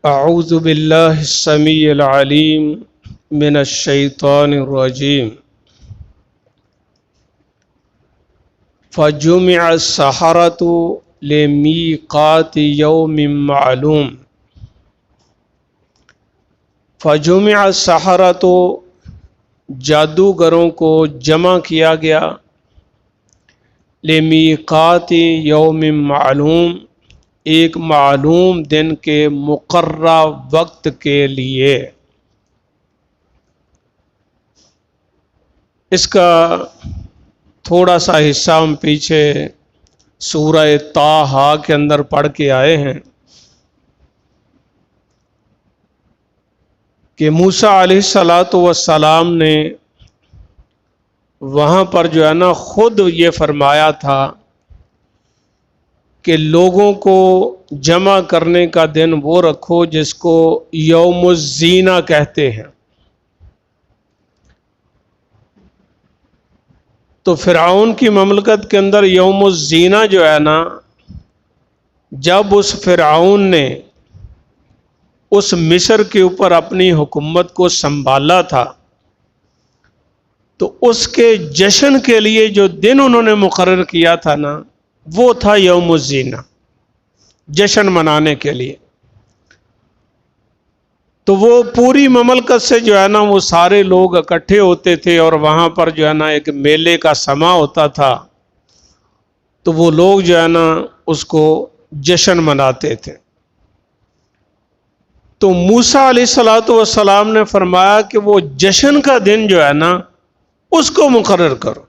اعوذ باللہ السمیع العلیم من الشیطان الرجیم فجمع السحرة لمیقات یوم معلوم۔ فجمع السحرة جادوگروں کو جمع کیا گیا، لمیقات یوم معلوم ایک معلوم دن کے مقررہ وقت کے لیے۔ اس کا تھوڑا سا حصہ ہم پیچھے سورہ طٰہٰ کے اندر پڑھ کے آئے ہیں کہ موسیٰ علیہ السلام نے وہاں پر جو ہے نا خود یہ فرمایا تھا کہ لوگوں کو جمع کرنے کا دن وہ رکھو جس کو یوم الزینہ کہتے ہیں۔ تو فرعون کی مملکت کے اندر یوم الزینہ جو ہے نا، جب اس فرعون نے اس مصر کے اوپر اپنی حکومت کو سنبھالا تھا تو اس کے جشن کے لیے جو دن انہوں نے مقرر کیا تھا نا، وہ تھا یوم الزینہ، جشن منانے کے لیے۔ تو وہ پوری مملکت سے جو ہے نا وہ سارے لوگ اکٹھے ہوتے تھے اور وہاں پر جو ہے نا ایک میلے کا سما ہوتا تھا، تو وہ لوگ جو ہے نا اس کو جشن مناتے تھے۔ تو موسیٰ علیہ السلام نے فرمایا کہ وہ جشن کا دن جو ہے نا اس کو مقرر کرو۔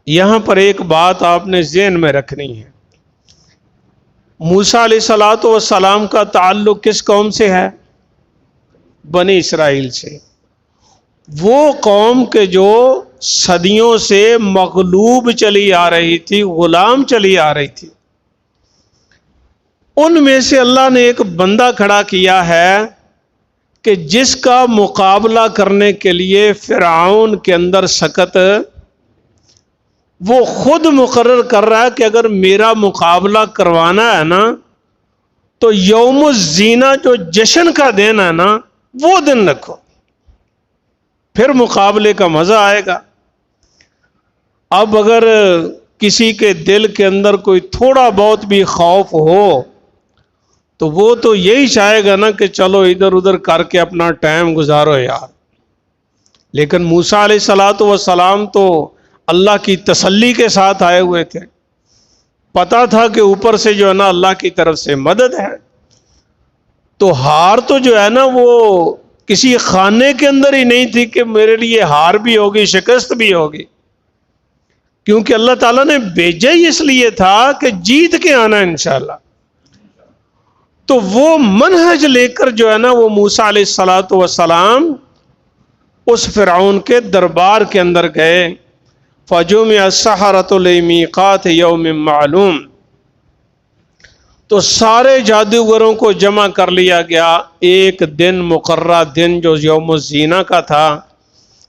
یہاں پر ایک بات آپ نے ذہن میں رکھنی ہے، موسیٰ علیہ السلام کا تعلق کس قوم سے ہے؟ بنی اسرائیل سے۔ وہ قوم کے جو صدیوں سے مغلوب چلی آ رہی تھی، غلام چلی آ رہی تھی، ان میں سے اللہ نے ایک بندہ کھڑا کیا ہے کہ جس کا مقابلہ کرنے کے لیے فرعون کے اندر سخت وہ خود مقرر کر رہا ہے کہ اگر میرا مقابلہ کروانا ہے نا تو یوم الزینہ جو جشن کا دن ہے نا وہ دن رکھو، پھر مقابلے کا مزہ آئے گا۔ اب اگر کسی کے دل کے اندر کوئی تھوڑا بہت بھی خوف ہو تو وہ تو یہی چاہے گا نا کہ چلو ادھر ادھر کر کے اپنا ٹائم گزارو یار۔ لیکن موسیٰ علیہ السلام تو اللہ کی تسلی کے ساتھ آئے ہوئے تھے، پتا تھا کہ اوپر سے جو ہے نا اللہ کی طرف سے مدد ہے۔ تو ہار تو جو ہے نا وہ کسی خانے کے اندر ہی نہیں تھی کہ میرے لیے ہار بھی ہوگی، شکست بھی ہوگی، کیونکہ اللہ تعالیٰ نے بھیجا ہی اس لیے تھا کہ جیت کے آنا انشاءاللہ۔ تو وہ منہج لے کر جو ہے نا وہ موسیٰ علیہ السلام اس فرعون کے دربار کے اندر گئے۔ فجمع السحرة لمیقات یوم معلوم، تو سارے جادوگروں کو جمع کر لیا گیا ایک دن مقررہ دن جو یوم الزینہ کا تھا۔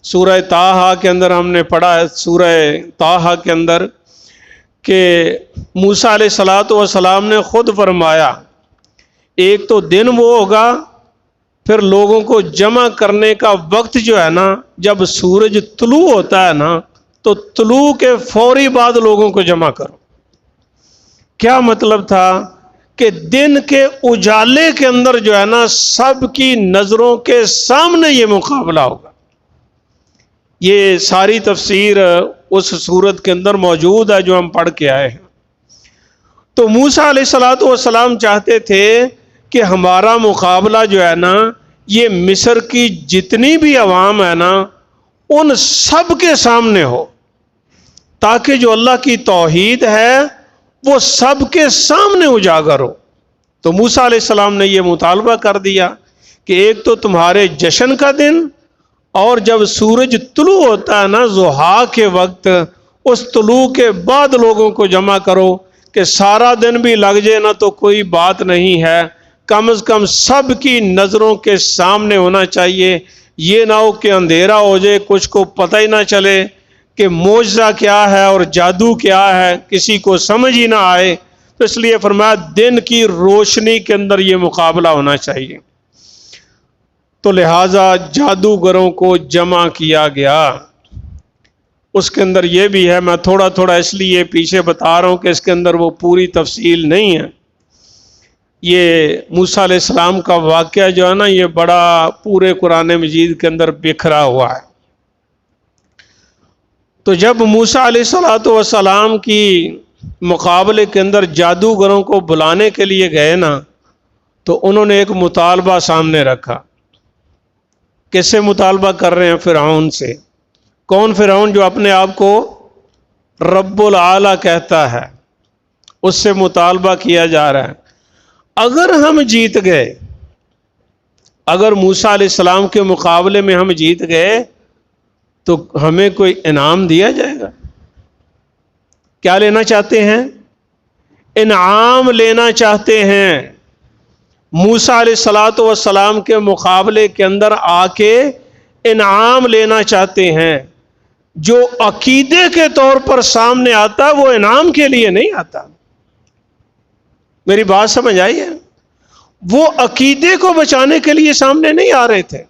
سورہ طٰہٰ کے اندر ہم نے پڑھا ہے، سورہ طٰہٰ کے اندر کہ موسیٰ علیہ السلام نے خود فرمایا ایک تو دن وہ ہوگا، پھر لوگوں کو جمع کرنے کا وقت جو ہے نا جب سورج طلوع ہوتا ہے نا تو طلوع کے فوری بعد لوگوں کو جمع کرو۔ کیا مطلب تھا کہ دن کے اجالے کے اندر جو ہے نا سب کی نظروں کے سامنے یہ مقابلہ ہوگا۔ یہ ساری تفسیر اس سورت کے اندر موجود ہے جو ہم پڑھ کے آئے ہیں۔ تو موسیٰ علیہ السلام چاہتے تھے کہ ہمارا مقابلہ جو ہے نا یہ مصر کی جتنی بھی عوام ہے نا ان سب کے سامنے ہو، تاکہ جو اللہ کی توحید ہے وہ سب کے سامنے اجاگر ہو۔ تو موسیٰ علیہ السلام نے یہ مطالبہ کر دیا کہ ایک تو تمہارے جشن کا دن، اور جب سورج طلوع ہوتا ہے نا ضحیٰ کے وقت، اس طلوع کے بعد لوگوں کو جمع کرو کہ سارا دن بھی لگ جائے نا تو کوئی بات نہیں ہے، کم از کم سب کی نظروں کے سامنے ہونا چاہیے۔ یہ نہ ہو کہ اندھیرا ہو جائے، کچھ کو پتہ ہی نہ چلے کہ معجزہ کیا ہے اور جادو کیا ہے، کسی کو سمجھ ہی نہ آئے۔ تو اس لیے فرمایا دن کی روشنی کے اندر یہ مقابلہ ہونا چاہیے. تو لہٰذا جادوگروں کو جمع کیا گیا. اس کے اندر یہ بھی ہے، میں تھوڑا تھوڑا اس لیے پیچھے بتا رہا ہوں کہ اس کے اندر وہ پوری تفصیل نہیں ہے. یہ موسیٰ علیہ السلام کا واقعہ جو ہے نا، یہ بڑا پورے قرآن مجید کے اندر بکھرا ہوا ہے. تو جب موسیٰ علیہ السلام کی مقابلے کے اندر جادوگروں کو بلانے کے لیے گئے نا، تو انہوں نے ایک مطالبہ سامنے رکھا. کس سے مطالبہ کر رہے ہیں؟ فرعون سے. کون فرعون؟ جو اپنے آپ کو رب العالی کہتا ہے، اس سے مطالبہ کیا جا رہا ہے. اگر ہم جیت گئے، اگر موسیٰ علیہ السلام کے مقابلے میں ہم جیت گئے تو ہمیں کوئی انعام دیا جائے گا. کیا لینا چاہتے ہیں؟ انعام لینا چاہتے ہیں. موسیٰ علیہ السلام کے مقابلے کے اندر آ کے انعام لینا چاہتے ہیں. جو عقیدے کے طور پر سامنے آتا وہ انعام کے لیے نہیں آتا. میری بات سمجھ آئی ہے؟ وہ عقیدے کو بچانے کے لیے سامنے نہیں آ رہے تھے.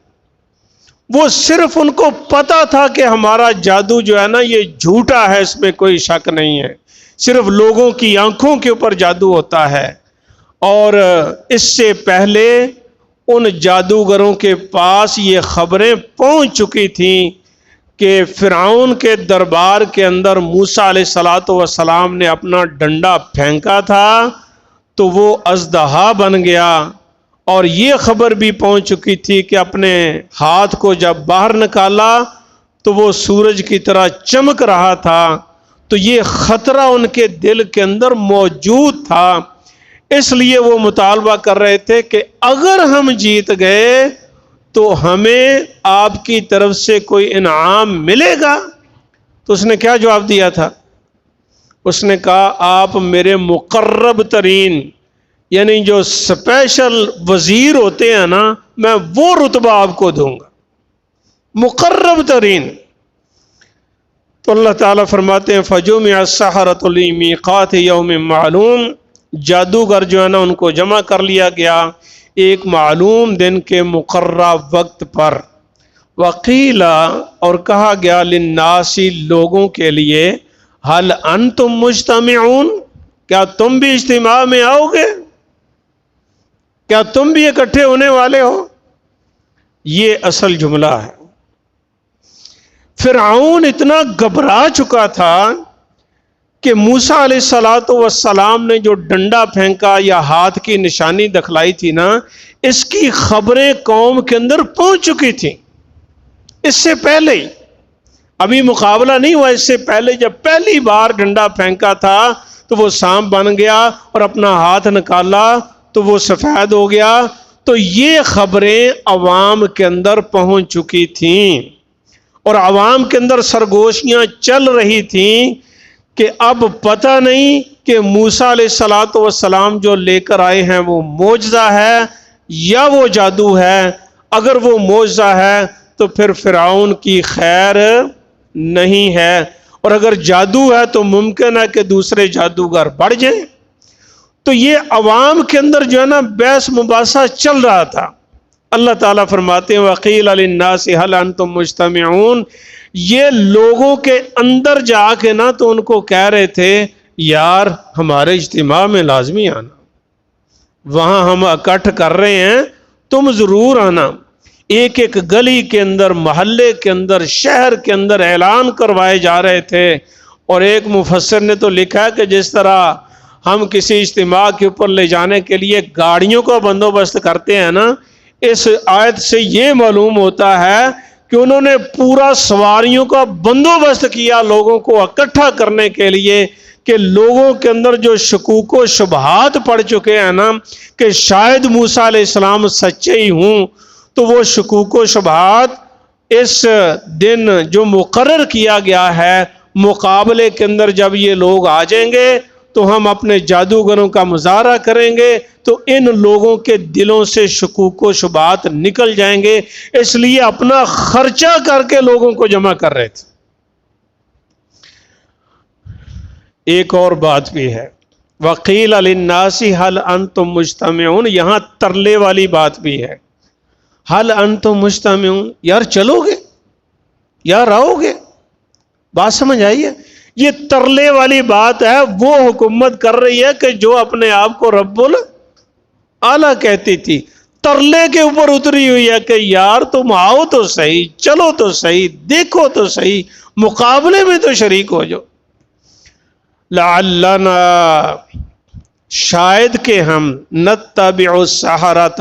وہ صرف ان کو پتا تھا کہ ہمارا جادو جو ہے نا یہ جھوٹا ہے، اس میں کوئی شک نہیں ہے، صرف لوگوں کی آنکھوں کے اوپر جادو ہوتا ہے. اور اس سے پہلے ان جادوگروں کے پاس یہ خبریں پہنچ چکی تھیں کہ فرعون کے دربار کے اندر موسیٰ علیہ السلام نے اپنا ڈنڈا پھینکا تھا تو وہ اژدہا بن گیا. اور یہ خبر بھی پہنچ چکی تھی کہ اپنے ہاتھ کو جب باہر نکالا تو وہ سورج کی طرح چمک رہا تھا. تو یہ خطرہ ان کے دل کے اندر موجود تھا. اس لیے وہ مطالبہ کر رہے تھے کہ اگر ہم جیت گئے تو ہمیں آپ کی طرف سے کوئی انعام ملے گا. تو اس نے کیا جواب دیا تھا؟ اس نے کہا آپ میرے مقرب ترین، یعنی جو اسپیشل وزیر ہوتے ہیں نا، میں وہ رتبہ آپ کو دوں گا، مقرب ترین. تو اللہ تعالیٰ فرماتے ہیں فَجُمِعَ السَّحَرَةُ لِمِيقَاتِ يَوْمٍ مَعْلُومٍ. جادوگر جو ہے نا ان کو جمع کر لیا گیا ایک معلوم دن کے مقررہ وقت پر. وقیل، اور کہا گیا للناس، لوگوں کے لیے، هل انتم مجتمعون، کیا تم بھی اجتماع میں آؤ گے؟ کیا تم بھی اکٹھے ہونے والے ہو؟ یہ اصل جملہ ہے. فرعون اتنا گھبرا چکا تھا کہ موسیٰ علیہ السلام نے جو ڈنڈا پھینکا یا ہاتھ کی نشانی دکھلائی تھی نا، اس کی خبریں قوم کے اندر پہنچ چکی تھیں. اس سے پہلے ہی، ابھی مقابلہ نہیں ہوا، اس سے پہلے جب پہلی بار ڈنڈا پھینکا تھا تو وہ سانپ بن گیا، اور اپنا ہاتھ نکالا تو وہ سفید ہو گیا. تو یہ خبریں عوام کے اندر پہنچ چکی تھیں، اور عوام کے اندر سرگوشیاں چل رہی تھیں کہ اب پتہ نہیں کہ موسیٰ علیہ السلام جو لے کر آئے ہیں وہ معجزہ ہے یا وہ جادو ہے. اگر وہ معجزہ ہے تو پھر فرعون کی خیر نہیں ہے، اور اگر جادو ہے تو ممکن ہے کہ دوسرے جادوگر بڑھ جائیں. تو یہ عوام کے اندر جو ہے نا بحث مباحثہ چل رہا تھا. اللہ تعالیٰ فرماتے ہیں وَقِيلَ لِلنَّاسِ هَلْ أَنْتُمْ مُجْتَمِعُونَ. یہ لوگوں کے اندر جا کے نا تو ان کو کہہ رہے تھے یار ہمارے اجتماع میں لازمی آنا، وہاں ہم اکٹھ کر رہے ہیں، تم ضرور آنا. ایک ایک گلی کے اندر، محلے کے اندر، شہر کے اندر اعلان کروائے جا رہے تھے. اور ایک مفسر نے تو لکھا ہے کہ جس طرح ہم کسی اجتماع کے اوپر لے جانے کے لیے گاڑیوں کا بندوبست کرتے ہیں نا، اس آیت سے یہ معلوم ہوتا ہے کہ انہوں نے پورا سواریوں کا بندوبست کیا لوگوں کو اکٹھا کرنے کے لیے، کہ لوگوں کے اندر جو شکوک و شبہات پڑ چکے ہیں نا کہ شاید موسیٰ علیہ السلام سچے ہی ہوں، تو وہ شکوک و شبہات اس دن جو مقرر کیا گیا ہے مقابلے کے اندر جب یہ لوگ آ جائیں گے تو ہم اپنے جادوگروں کا مظاہرہ کریں گے تو ان لوگوں کے دلوں سے شکوک و شبہات نکل جائیں گے. اس لیے اپنا خرچہ کر کے لوگوں کو جمع کر رہے تھے. ایک اور بات بھی ہے وقیل للناس هل انتم مجتمعون، یہاں ترلے والی بات بھی ہے. هل انتم مجتمعون، یار چلو گے، یار آؤ گے. بات سمجھ آئی ہے؟ یہ ترلے والی بات ہے. وہ حکومت کر رہی ہے کہ جو اپنے آپ کو رب اعلیٰ کہتی تھی، ترلے کے اوپر اتری ہوئی ہے کہ یار تم آؤ تو صحیح، چلو تو صحیح، دیکھو تو صحیح، مقابلے میں تو شریک ہو جاؤ. لعلنا، شاید کہ ہم، نتبع السحرۃ،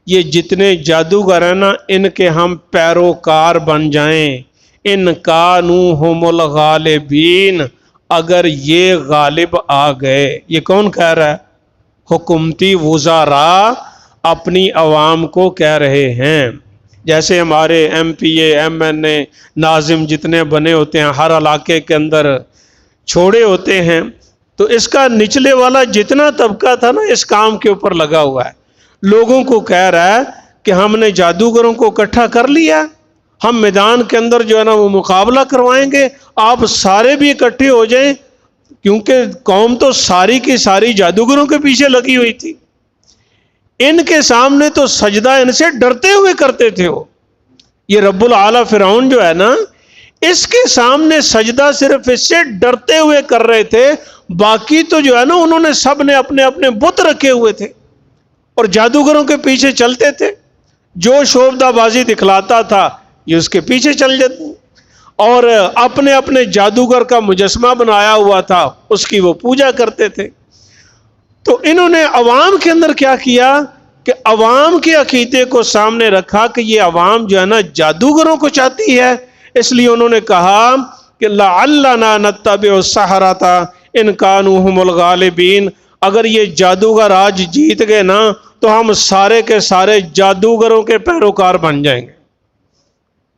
یہ جتنے جادوگر ہیں نا ان کے ہم پیروکار بن جائیں. ان کانوا هم الغالبین، اگر یہ غالب آ گئے. یہ کون کہہ رہا ہے؟ حکومتی وزراء اپنی عوام کو کہہ رہے ہیں. جیسے ہمارے ایم پی اے، ایم این اے، ناظم جتنے بنے ہوتے ہیں ہر علاقے کے اندر چھوڑے ہوتے ہیں، تو اس کا نچلے والا جتنا طبقہ تھا نا اس کام کے اوپر لگا ہوا ہے. لوگوں کو کہہ رہا ہے کہ ہم نے جادوگروں کو اکٹھا کر لیا، ہم میدان کے اندر جو ہے نا وہ مقابلہ کروائیں گے، آپ سارے بھی اکٹھے ہو جائیں. کیونکہ قوم تو ساری کی ساری جادوگروں کے پیچھے لگی ہوئی تھی. ان کے سامنے تو سجدہ ان سے ڈرتے ہوئے کرتے تھے. وہ یہ رب العالی فرعون جو ہے نا، اس کے سامنے سجدہ صرف اس سے ڈرتے ہوئے کر رہے تھے. باقی تو جو ہے نا انہوں نے سب نے اپنے اپنے بت رکھے ہوئے تھے اور جادوگروں کے پیچھے چلتے تھے. جو شوبدہ بازی دکھلاتا تھا یہ اس کے پیچھے چل جاتے، اور اپنے اپنے جادوگر کا مجسمہ بنایا ہوا تھا اس کی وہ پوجا کرتے تھے. تو انہوں نے عوام کے اندر کیا کیا کہ عوام کے عقیدے کو سامنے رکھا کہ یہ عوام جو ہے نا جادوگروں کو چاہتی ہے. اس لیے انہوں نے کہا کہ لعلنا نتبع السحرۃ ان کانوا هم الغالبین، اگر یہ جادوگر آج جیت گئے نا تو ہم سارے کے سارے جادوگروں کے پیروکار بن جائیں گے.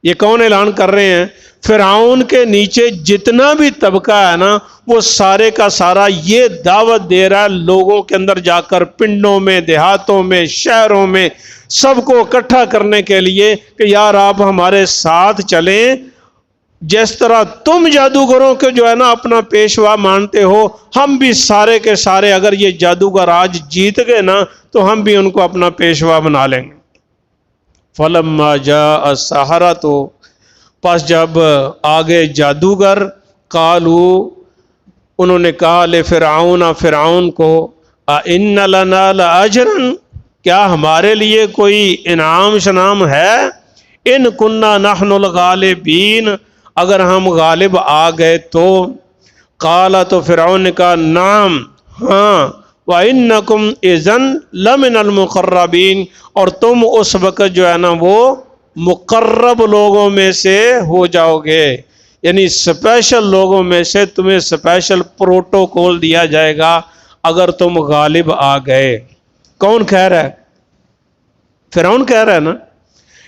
یہ کون اعلان کر رہے ہیں؟ فرعون کے نیچے جتنا بھی طبقہ ہے نا وہ سارے کا سارا یہ دعوت دے رہا ہے لوگوں کے اندر جا کر، پنڈوں میں، دیہاتوں میں، شہروں میں، سب کو اکٹھا کرنے کے لیے کہ یار آپ ہمارے ساتھ چلیں. جس طرح تم جادوگروں کے جو ہے نا اپنا پیشوا مانتے ہو، ہم بھی سارے کے سارے اگر یہ جادوگر آج جیت گئے نا تو ہم بھی ان کو اپنا پیشوا بنا لیں گے. فلما جاء السحرۃ، پس جب آگے جادوگر، قالوا، انہوں نے کہا لفرعون، فرعون کو، ان لنا لاجرا، کیا ہمارے لیے کوئی انعام شنام ہے؟ ان کننا نحن الغالبین، اگر ہم غالب آ گئے تو. قال، تو فرعون نے کہا نعم، ہاں، وَإِنَّكُمْ إِذًا لَمِنَ الْمُقَرَّبِينَ، اور تم اس وقت جو ہے نا وہ مقرب لوگوں میں سے ہو جاؤ گے. یعنی سپیشل لوگوں میں سے تمہیں سپیشل پروٹوکول دیا جائے گا اگر تم غالب آ گئے. کون کہہ رہا ہے؟ فرعون کہہ رہا ہے نا.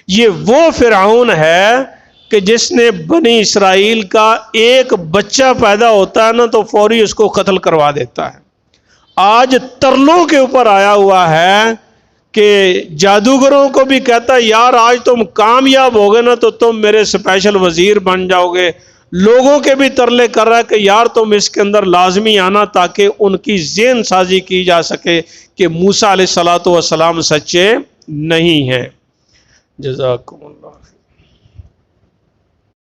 یہ وہ فرعون ہے کہ جس نے بنی اسرائیل کا ایک بچہ پیدا ہوتا ہے نا تو فوری اس کو قتل کروا دیتا ہے. آج ترلوں کے اوپر آیا ہوا ہے کہ جادوگروں کو بھی کہتا ہے یار آج تم کامیاب ہو گئے نا تو تم میرے اسپیشل وزیر بن جاؤ گے. لوگوں کے بھی ترلے کر رہا ہے کہ یار تم اس کے اندر لازمی آنا تاکہ ان کی ذہن سازی کی جا سکے کہ موسیٰ علیہ الصلوۃ والسلام سچے نہیں ہیں. جزاکم اللہ.